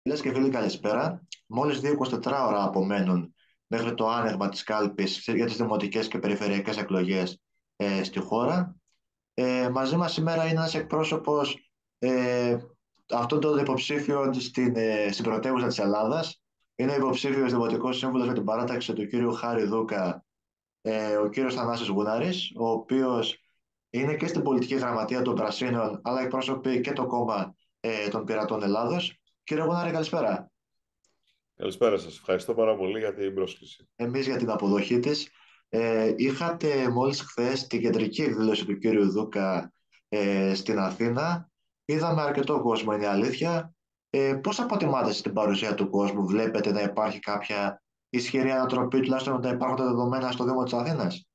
Φίλες και φίλοι, καλησπέρα. Μόλις 2-24 ώρα απομένουν μέχρι το άνοιγμα της κάλπης για τις δημοτικές και περιφερειακές εκλογές στη χώρα. Μαζί μας σήμερα είναι ένας εκπρόσωπος αυτών των υποψήφιων στην πρωτεύουσα της Ελλάδας. Είναι υποψήφιος δημοτικός σύμβουλος με την παράταξη του κύριου Χάρη Δούκα, ο κύριος Θανάσης Γούναρης, ο οποίος είναι και στην πολιτική γραμματεία των Πρασίνων, αλλά εκπροσωπεί και το κόμμα των Πειρατών Ελλάδος. Κύριε Γούναρη, καλησπέρα. Καλησπέρα σας. Ευχαριστώ πάρα πολύ για την πρόσκληση. Εμείς για την αποδοχή της. Είχατε μόλις χθες την κεντρική εκδήλωση του κύριου Δούκα στην Αθήνα. Είδαμε αρκετό κόσμο, είναι η αλήθεια. Πώς αποτιμάτε στην παρουσία του κόσμου? Βλέπετε να υπάρχει κάποια ισχυρή ανατροπή, τουλάχιστον να υπάρχουν τα δεδομένα στο Δήμο της Αθήνας?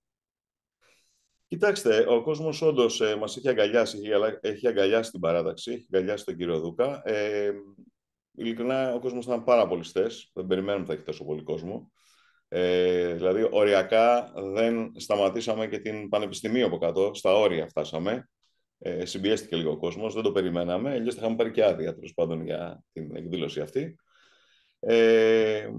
Κοιτάξτε, ο κόσμος όντως μας έχει αγκαλιάσει, έχει αγκαλιάσει την παράταξη, έχει αγκαλιάσει τον κύριο Δούκα. Ειλικρινά, ο κόσμος ήταν πάρα πολύ στες. Δεν περιμένουμε ότι θα έχει τόσο πολύ κόσμο. Δηλαδή, οριακά δεν σταματήσαμε και την Πανεπιστημίου από κάτω. Στα όρια φτάσαμε. Συμπιέστηκε λίγο ο κόσμος, δεν το περιμέναμε. Αλλιώς θα είχαμε πάρει και άδεια, τέλος πάντων, για την εκδήλωση αυτή. Ε,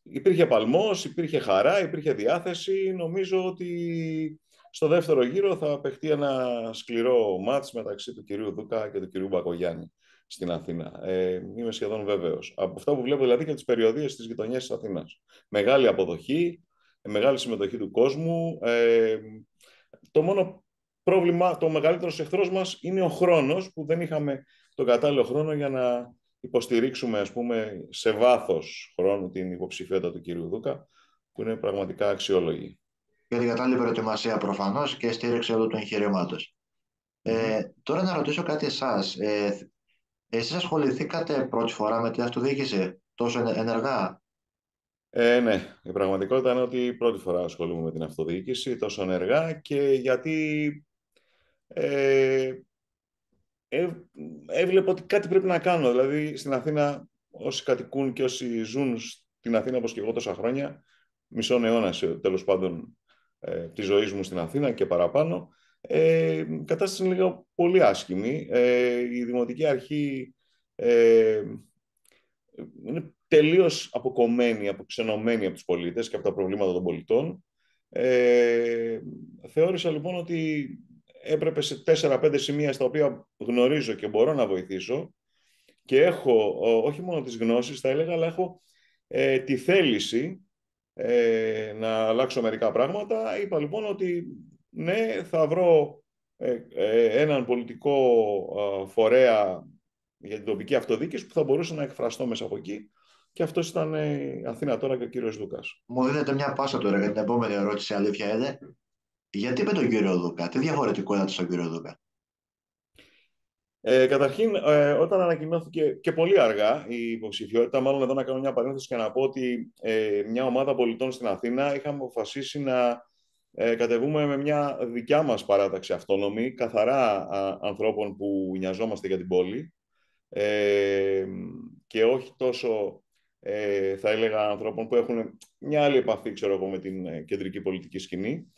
Υπήρχε παλμός, υπήρχε χαρά, υπήρχε διάθεση. Νομίζω ότι στο δεύτερο γύρο θα παιχτεί ένα σκληρό μάτς μεταξύ του κυρίου Δούκα και του κυρίου Μπακογιάννη στην Αθήνα. Είμαι σχεδόν βέβαιος. Από αυτά που βλέπω δηλαδή και τις περιοδίες στις γειτονιές της Αθήνας. Μεγάλη αποδοχή, μεγάλη συμμετοχή του κόσμου. Το μόνο πρόβλημα, το μεγαλύτερο εχθρός μας είναι ο χρόνος, που δεν είχαμε τον κατάλληλο χρόνο για να υποστηρίξουμε, ας πούμε, σε βάθος χρόνου την υποψηφιότητα του κυρίου Δούκα, που είναι πραγματικά αξιόλογη. Για την κατάλληλη προετοιμασία προφανώς και στήριξη όλου του εγχειρήματο. Mm-hmm. Τώρα να ρωτήσω κάτι εσάς. Εσείς ασχοληθήκατε πρώτη φορά με την αυτοδιοίκηση τόσο ενεργά? Ναι, η πραγματικότητα είναι ότι πρώτη φορά ασχολούμαι με την αυτοδιοίκηση τόσο ενεργά, και γιατί ε, έβλεπα ότι κάτι πρέπει να κάνω. Δηλαδή, στην Αθήνα, όσοι κατοικούν και όσοι ζουν στην Αθήνα, όπως και εγώ τόσα χρόνια, μισόν αιώνα τέλος πάντων της ζωής μου στην Αθήνα και παραπάνω, η κατάσταση είναι λίγο πολύ άσχημη. Η Δημοτική Αρχή είναι τελείως αποκομμένη, αποξενωμένη από τους πολίτες και από τα προβλήματα των πολιτών. Θεώρησα λοιπόν ότι έπρεπε σε 4-5 σημεία στα οποία γνωρίζω και μπορώ να βοηθήσω, και έχω όχι μόνο τις γνώσεις, θα έλεγα, αλλά έχω τη θέληση να αλλάξω μερικά πράγματα. Είπα λοιπόν ότι ναι, θα βρω έναν πολιτικό φορέα για την τοπική αυτοδιοίκηση που θα μπορούσε να εκφραστώ μέσα από εκεί. Και αυτός ήταν Αθήνα τώρα και ο κύριος Δούκας. Μου δίνετε μια πάσα τώρα για την επόμενη ερώτηση, αλήθεια είναι. Γιατί με τον κύριο Δούκα? Τι διαφορετικό ήταν στον κύριο Δούκα? Καταρχήν, όταν ανακοινώθηκε και πολύ αργά η υποψηφιότητα, μάλλον εδώ να κάνω μια παρένθεση και να πω ότι μια ομάδα πολιτών στην Αθήνα είχαμε αποφασίσει να κατεβούμε με μια δικιά μας παράταξη αυτόνομη, καθαρά ανθρώπων που νοιαζόμαστε για την πόλη, και όχι τόσο, θα έλεγα, ανθρώπων που έχουν μια άλλη επαφή, ξέρω εγώ, με την κεντρική πολιτική σκηνή.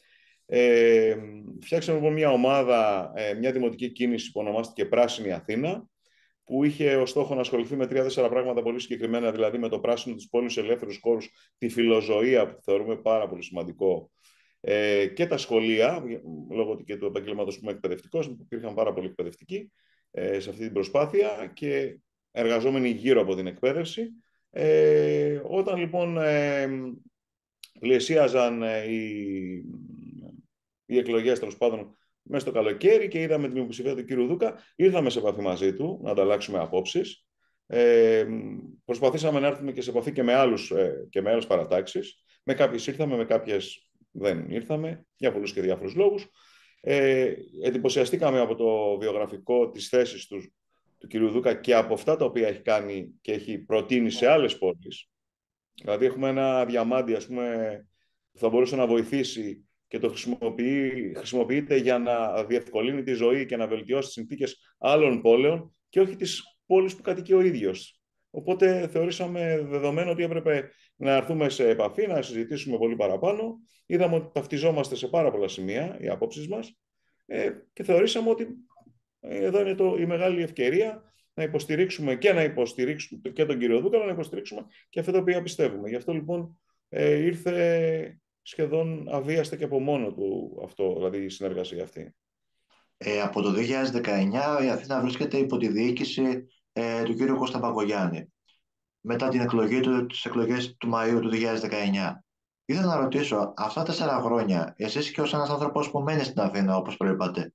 Φτιάξαμε λοιπόν μια ομάδα, μια δημοτική κίνηση που ονομάστηκε Πράσινη Αθήνα, που είχε ως στόχο να ασχοληθεί με 3-4 πράγματα πολύ συγκεκριμένα, δηλαδή με το πράσινο της πόλης, ελεύθερους χώρους, τη φιλοζωία που θεωρούμε πάρα πολύ σημαντικό, και τα σχολεία, λόγω και του επαγγέλματος που είμαι εκπαιδευτικός, που υπήρχαν πάρα πολλοί εκπαιδευτικοί σε αυτή την προσπάθεια και εργαζόμενοι γύρω από την εκπαίδευση. Όταν λοιπόν πλησίαζαν οι εκλογές, τέλος πάντων, μέσα στο καλοκαίρι, και είδαμε την υποψηφία του κύριου Δούκα, ήρθαμε σε επαφή μαζί του να ανταλλάξουμε απόψεις. Προσπαθήσαμε να έρθουμε και σε επαφή και με άλλες παρατάξεις. Με κάποιες ήρθαμε, με κάποιες δεν ήρθαμε, για πολλούς και διάφορους λόγους. Εντυπωσιαστήκαμε από το βιογραφικό της θέσης του κυρίου Δούκα και από αυτά τα οποία έχει κάνει και έχει προτείνει σε άλλες πόλεις. Δηλαδή έχουμε ένα διαμάντι, ας πούμε, που θα μπορούσε να βοηθήσει και το χρησιμοποιείται για να διευκολύνει τη ζωή και να βελτιώσει τις συνθήκες άλλων πόλεων και όχι της πόλης που κατοικεί ο ίδιος. Οπότε θεωρήσαμε δεδομένο ότι έπρεπε να έρθουμε σε επαφή, να συζητήσουμε πολύ παραπάνω. Είδαμε ότι ταυτιζόμαστε σε πάρα πολλά σημεία οι απόψεις μας, και θεωρήσαμε ότι εδώ είναι η μεγάλη ευκαιρία να υποστηρίξουμε και τον κύριο Δούκα, αλλά να υποστηρίξουμε και αυτά τα οποία πιστεύουμε. Γι' αυτό λοιπόν ήρθε σχεδόν αβίαστα και από μόνο του αυτό, δηλαδή η συνεργασία αυτή. Από το 2019 η Αθήνα βρίσκεται υπό τη διοίκηση του κύριου Κώστα Μπακογιάννη, μετά την εκλογή του, τις εκλογές του Μαΐου του 2019. Ήθελα να ρωτήσω, αυτά τα 4 χρόνια, εσείς και ως ένας άνθρωπος που μένει στην Αθήνα, όπως προείπατε,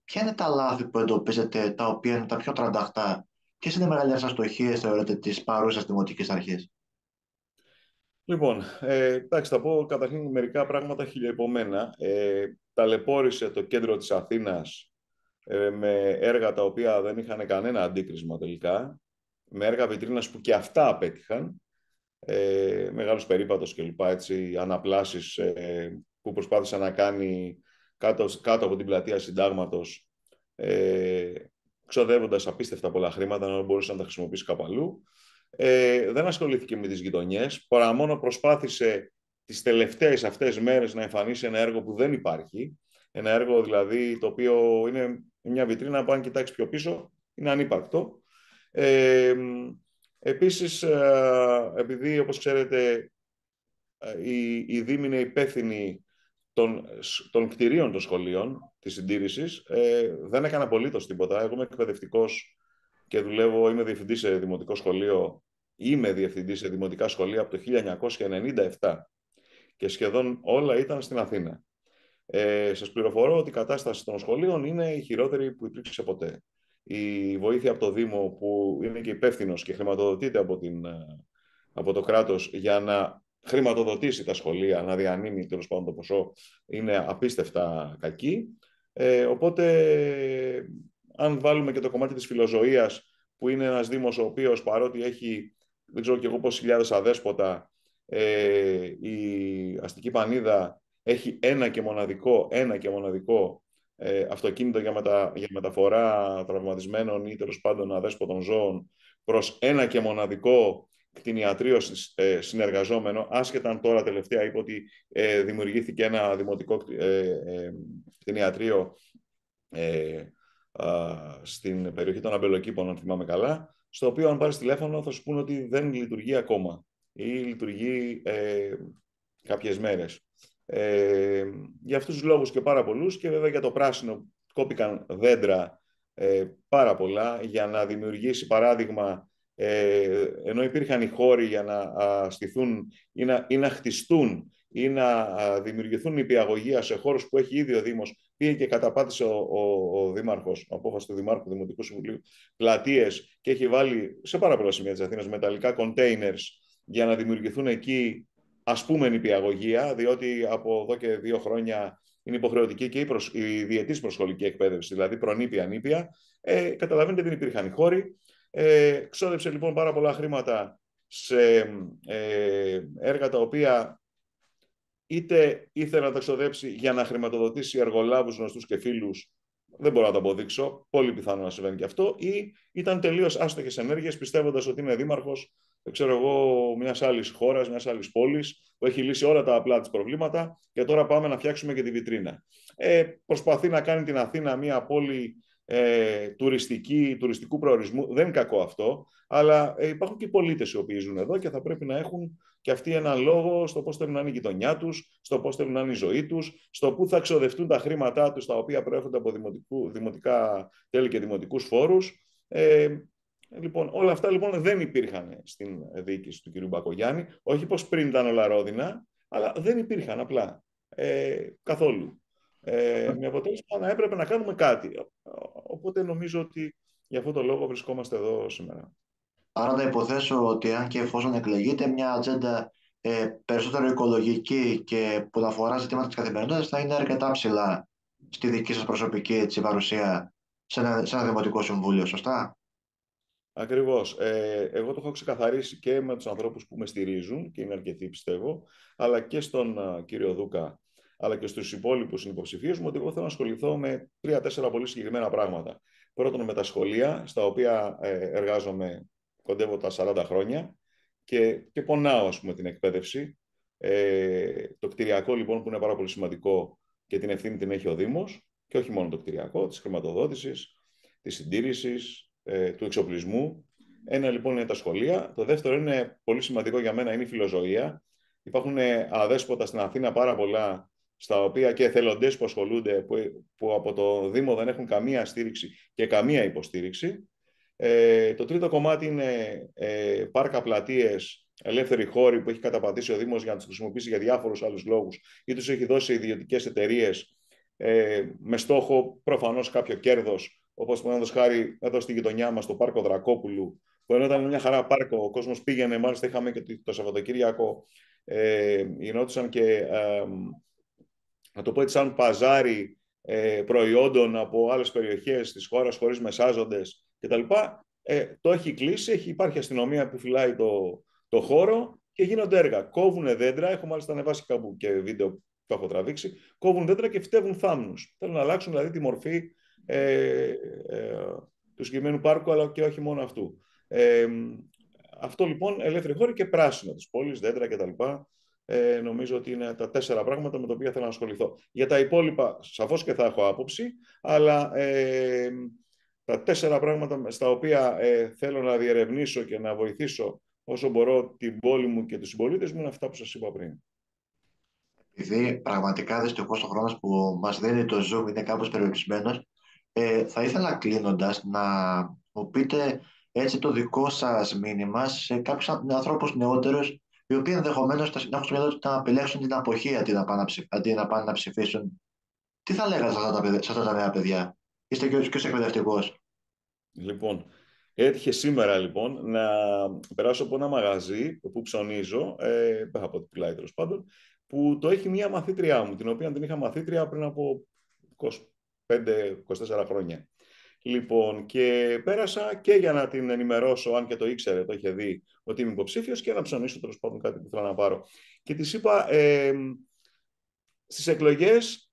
ποια είναι τα λάθη που εντοπίζετε, τα οποία είναι τα πιο τρανταχτά, ποιες είναι οι μεγαλύτερες αστοχίες, θεωρείτε, της παρούσας δημοτικής αρχής? Λοιπόν, εντάξει, θα πω καταρχήν μερικά πράγματα χιλιοεπομένα. Ταλαιπώρησε το κέντρο της Αθήνας με έργα τα οποία δεν είχαν κανένα αντίκρισμα τελικά, με έργα βιτρίνας που και αυτά απέτυχαν, μεγάλος περίπατος κλπ, έτσι, αναπλάσεις που προσπάθησε να κάνει κάτω από την πλατεία Συντάγματος, ξοδεύοντας απίστευτα πολλά χρήματα, να μπορούσε να τα χρησιμοποιήσει κάπου αλλού. Δεν ασχολήθηκε με τις γειτονιές, παρά μόνο προσπάθησε τις τελευταίες αυτές μέρες να εμφανίσει ένα έργο που δεν υπάρχει. Ένα έργο δηλαδή το οποίο είναι μια βιτρίνα που αν κοιτάξει πιο πίσω είναι ανύπαρκτο. Επίσης, επειδή όπως ξέρετε η Δήμη είναι υπεύθυνη των κτηρίων των σχολείων, της συντήρησης, δεν έκανε απολύτως τίποτα. Εγώ είμαι εκπαιδευτικός και δουλεύω, είμαι διευθυντής σε δημοτικό σχολείο, είμαι διευθυντής σε δημοτικά σχολεία από το 1997 και σχεδόν όλα ήταν στην Αθήνα. Σας πληροφορώ ότι η κατάσταση των σχολείων είναι η χειρότερη που υπήρξε ποτέ. Η βοήθεια από το Δήμο, που είναι και υπεύθυνος και χρηματοδοτείται από το κράτος για να χρηματοδοτήσει τα σχολεία, να διανύμει τέλος πάντων το ποσό, είναι απίστευτα κακή. Οπότε, αν βάλουμε και το κομμάτι της φιλοζωίας, που είναι ένας Δήμος ο οποίος, παρότι έχει, δεν ξέρω και εγώ πόσες χιλιάδες αδέσποτα, η αστική πανίδα έχει ένα και μοναδικό αυτοκίνητο για μεταφορά τραυματισμένων ή τέλος πάντων αδέσποτων ζώων προς ένα και μοναδικό κτηνιατρίο συνεργαζόμενο, άσχετα αν τώρα τελευταία είπε ότι δημιουργήθηκε ένα δημοτικό κτηνιατρίο στην περιοχή των Αμπελοκήπων, αν θυμάμαι καλά, στο οποίο αν πάρεις τηλέφωνο θα σου πούνε ότι δεν λειτουργεί ακόμα ή λειτουργεί κάποιες μέρες. Για αυτούς τους λόγους και πάρα πολλούς, και βέβαια για το πράσινο κόπηκαν δέντρα πάρα πολλά για να δημιουργήσει παράδειγμα, ενώ υπήρχαν οι χώροι για να στηθούν ή να χτιστούν ή να δημιουργηθούν νηπιαγωγεία σε χώρους που έχει ήδη ο Δήμος, πήγε και καταπάτησε ο Δήμαρχος, απόφαση του Δημάρχου Δημοτικού Συμβουλίου, πλατείες, και έχει βάλει σε πάρα πολλά σημεία της Αθήνας μεταλλικά containers για να δημιουργηθούν εκεί, ας πούμε, νηπιαγωγεία, διότι από εδώ και 2 χρόνια είναι υποχρεωτική και η διετής προσχολική εκπαίδευση, δηλαδή προνήπια, νήπια. Καταλαβαίνετε, δεν υπήρχαν οι χώροι. Ξόδεψε λοιπόν πάρα πολλά χρήματα σε έργα τα οποία είτε ήθελε να τα ξοδέψει για να χρηματοδοτήσει εργολάβους γνωστούς και φίλους, δεν μπορώ να το αποδείξω, πολύ πιθανό να συμβαίνει και αυτό, ή ήταν τελείως άστοχες ενέργειες, πιστεύοντας ότι είναι δήμαρχος, ξέρω εγώ, μιας άλλης χώρας, μιας άλλης πόλης, που έχει λύσει όλα τα απλά της προβλήματα και τώρα πάμε να φτιάξουμε και τη βιτρίνα. Προσπαθεί να κάνει την Αθήνα μια πόλη τουριστικού προορισμού. Δεν είναι κακό αυτό, αλλά υπάρχουν και οι πολίτες οι οποίοι ζουν εδώ και θα πρέπει να έχουν και αυτοί έναν λόγο στο πώς θέλουν να είναι η γειτονιά τους, στο πώς θέλουν να είναι η ζωή τους, στο πού θα ξοδευτούν τα χρήματά τους, τα οποία προέρχονται από δημοτικά τέλη και δημοτικούς φόρους. Λοιπόν, όλα αυτά λοιπόν δεν υπήρχαν στην διοίκηση του κ. Μπακογιάννη. Όχι πως πριν ήταν όλα ρόδινα, αλλά δεν υπήρχαν απλά καθόλου. Με αποτέλεσμα να έπρεπε να κάνουμε κάτι. Οπότε νομίζω ότι για αυτόν τον λόγο βρισκόμαστε εδώ σήμερα. Άρα να υποθέσω ότι αν και εφόσον εκλεγείτε, μια ατζέντα περισσότερο οικολογική και που θα αφορά ζητήματα της καθημερινότητας θα είναι αρκετά ψηλά στη δική σας προσωπική, έτσι, παρουσία σε ένα δημοτικό συμβούλιο, σωστά? Ακριβώς. Εγώ το έχω ξεκαθαρίσει και με τους ανθρώπους που με στηρίζουν, και είναι αρκετοί πιστεύω, αλλά και στον κύριο Δούκα, αλλά και στους υπόλοιπους υποψηφίους μου, ότι εγώ θέλω να ασχοληθώ με 3-4 πολύ συγκεκριμένα πράγματα. Πρώτον, με τα σχολεία, στα οποία εργάζομαι, κοντεύω τα 40 χρόνια και πονάω, ας πούμε, την εκπαίδευση. Το κτηριακό, λοιπόν, που είναι πάρα πολύ σημαντικό και την ευθύνη την έχει ο Δήμος, και όχι μόνο το κτηριακό, της χρηματοδότησης, της συντήρησης, του εξοπλισμού. Ένα λοιπόν είναι τα σχολεία. Το δεύτερο είναι πολύ σημαντικό για μένα, είναι η φιλοζωία. Υπάρχουν αδέσποτα στην Αθήνα πάρα πολλά, στα οποία και εθελοντές που ασχολούνται, που από το Δήμο δεν έχουν καμία στήριξη και καμία υποστήριξη. Το τρίτο κομμάτι είναι πάρκα, πλατείες, ελεύθεροι χώροι που έχει καταπατήσει ο Δήμος για να τους χρησιμοποιήσει για διάφορους άλλους λόγους ή τους έχει δώσει ιδιωτικές εταιρείες με στόχο προφανώς κάποιο κέρδος, όπως παραδείγματος χάρη εδώ στη γειτονιά μας, το πάρκο Δρακόπουλου, που ενώ ήταν μια χαρά πάρκο, ο κόσμος πήγαινε, μάλιστα είχαμε και το Σαββατοκύριακο, γινόντουσαν και, να το πω έτσι, σαν παζάρι προϊόντων από άλλες περιοχές της χώρας, χωρίς μεσάζοντες κτλ. Το έχει κλείσει, υπάρχει αστυνομία που φυλάει το χώρο και γίνονται έργα. Κόβουν δέντρα, έχω μάλιστα ανεβάσει κάπου και βίντεο που το έχω τραβήξει, κόβουν δέντρα και φυτεύουν θάμνους. Θέλουν να αλλάξουν δηλαδή τη μορφή του συγκεκριμένου πάρκου, αλλά και όχι μόνο αυτού. Αυτό λοιπόν, ελεύθερη χώρη και πράσινο της πόλης, δέντρα κτλ. Νομίζω ότι είναι τα 4 πράγματα με τα οποία θέλω να ασχοληθώ. Για τα υπόλοιπα, σαφώς και θα έχω άποψη, αλλά τα 4 πράγματα στα οποία θέλω να διερευνήσω και να βοηθήσω όσο μπορώ την πόλη μου και τους συμπολίτες μου είναι αυτά που σας είπα πριν. Επειδή πραγματικά δυστυχώς ο χρόνος που μας δίνει το Zoom είναι κάπως περιορισμένος, θα ήθελα κλείνοντας να μου πείτε έτσι το δικό σας μήνυμα σε κάποιους ανθρώπους νεότερους, οι οποίοι ενδεχομένως να έχουν στο μυαλό να επιλέξουν την αποχή αντί να πάνε να ψηφίσουν. Τι θα λέγατε σε αυτά τα νέα παιδιά? Είστε και ως εκπαιδευτικός. Λοιπόν, έτυχε σήμερα λοιπόν να περάσω από ένα μαγαζί που ψωνίζω, δεν θα πω ότι πουλάει τέλος πάντων, που το έχει μία μαθήτριά μου, την οποία την είχα μαθήτρια πριν από 25-24 χρόνια. Λοιπόν, και πέρασα και για να την ενημερώσω, αν και το ήξερε, το είχε δει ότι είμαι υποψήφιος, και να ψωνίσω τέλος πάντων κάτι που θέλω να πάρω. Και της είπα, στις εκλογές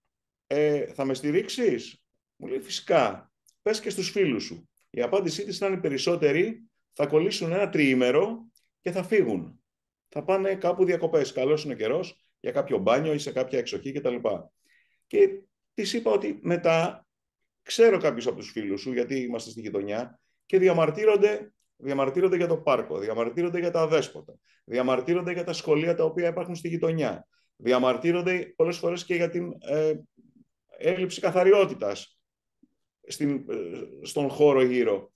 θα με στηρίξεις? Μου λέει φυσικά, πες και στους φίλους σου. Η απάντησή της ήταν οι περισσότεροι θα κολλήσουν ένα τριήμερο και θα φύγουν. Θα πάνε κάπου διακοπές. Καλός είναι ο καιρός για κάποιο μπάνιο ή σε κάποια εξοχή κτλ. Και της είπα ότι μετά ξέρω κάποιους από τους φίλους σου, γιατί είμαστε στη γειτονιά, και διαμαρτύρονται για το πάρκο, διαμαρτύρονται για τα αδέσποτα, διαμαρτύρονται για τα σχολεία τα οποία υπάρχουν στη γειτονιά, διαμαρτύρονται πολλές φορές και για την έλλειψη καθαριότητας στον χώρο γύρω.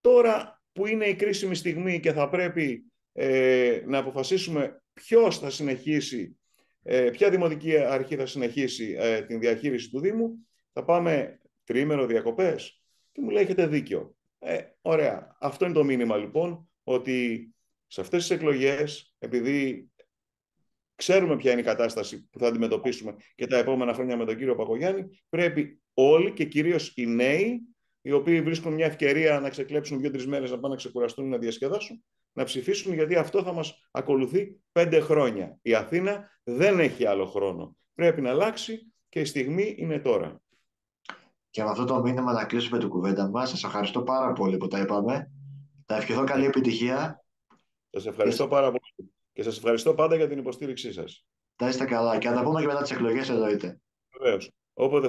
Τώρα που είναι η κρίσιμη στιγμή και θα πρέπει να αποφασίσουμε ποιος θα συνεχίσει, ποια δημοτική αρχή θα συνεχίσει την διαχείριση του Δήμου, θα πάμε τριήμερο διακοπές. Και μου λέει, έχετε δίκιο. Ωραία. Αυτό είναι το μήνυμα λοιπόν, ότι σε αυτές τις εκλογές, επειδή ξέρουμε ποια είναι η κατάσταση που θα αντιμετωπίσουμε και τα επόμενα χρόνια με τον κύριο Πακογιάννη, πρέπει όλοι και κυρίως οι νέοι, οι οποίοι βρίσκουν μια ευκαιρία να ξεκλέψουν 2-3 μέρες, να πάνε να ξεκουραστούν, να διασκεδάσουν, να ψηφίσουν, γιατί αυτό θα μας ακολουθεί 5 χρόνια. Η Αθήνα δεν έχει άλλο χρόνο. Πρέπει να αλλάξει και η στιγμή είναι τώρα. Και με αυτό το μήνυμα να κλείσουμε την κουβέντα μας. Σας ευχαριστώ πάρα πολύ που τα είπαμε. Θα ευχηθώ καλή επιτυχία. Σας ευχαριστώ πάρα πολύ. Και σας ευχαριστώ πάντα για την υποστήριξή σας. Τα είστε καλά και θα τα πούμε και μετά τις εκλογές, εννοείται. Βεβαίως. Όποτε